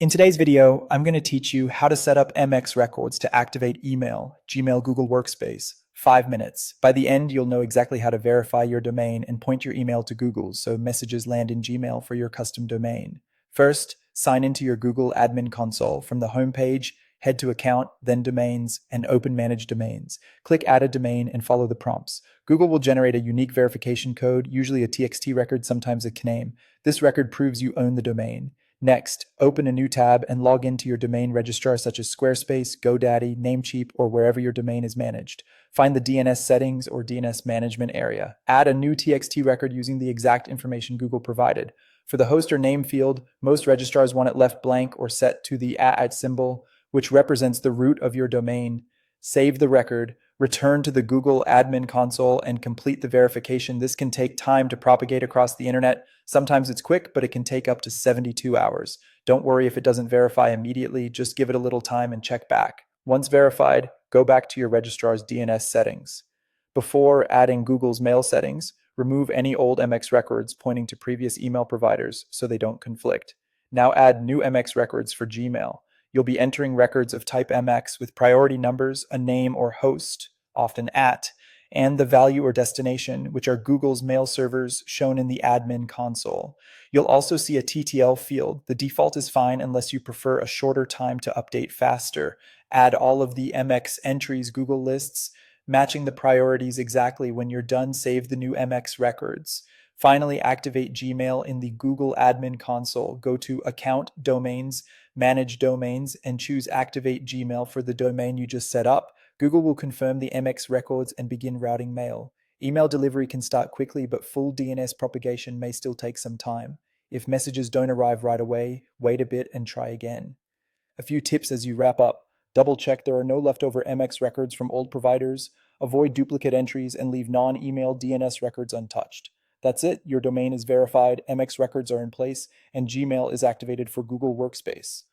In today's video, I'm going to teach you how to set up MX records to activate email, Gmail, Google Workspace. 5 minutes. By the end, you'll know exactly how to verify your domain and point your email to Google's so messages land in Gmail for your custom domain. First, sign into your Google admin console. From the home page, head to Account, then Domains, and open Manage Domains. Click Add a Domain and follow the prompts. Google will generate a unique verification code, usually a TXT record, sometimes a CNAME. This record proves you own the domain. Next, open a new tab and log into your domain registrar such as Squarespace, GoDaddy, Namecheap, or wherever your domain is managed. Find the DNS settings or DNS management area. Add a new TXT record using the exact information Google provided. For the host or name field, most registrars want it left blank or set to the @ symbol, which represents the root of your domain. Save the record, return to the Google admin console, and complete the verification. This can take time to propagate across the internet. Sometimes it's quick, but it can take up to 72 hours. Don't worry if it doesn't verify immediately, just give it a little time and check back. Once verified, go back to your registrar's DNS settings. Before adding Google's mail settings, remove any old MX records pointing to previous email providers so they don't conflict. Now add new MX records for Gmail. You'll be entering records of type MX with priority numbers, a name or host, often @ and the value or destination, which are Google's mail servers shown in the admin console. You'll also see a TTL field. The default is fine unless you prefer a shorter time to update faster. Add all of the MX entries Google lists, matching the priorities exactly. When you're done, save the new MX records. Finally, activate Gmail in the Google admin console. Go to Account, Domains, Manage Domains, and choose Activate Gmail for the domain you just set up. Google will confirm the MX records and begin routing mail. Email delivery can start quickly, but full DNS propagation may still take some time. If messages don't arrive right away, wait a bit and try again. A few tips as you wrap up. Double check there are no leftover MX records from old providers. Avoid duplicate entries and leave non-email DNS records untouched. That's it. Your domain is verified, MX records are in place, and Gmail is activated for Google Workspace.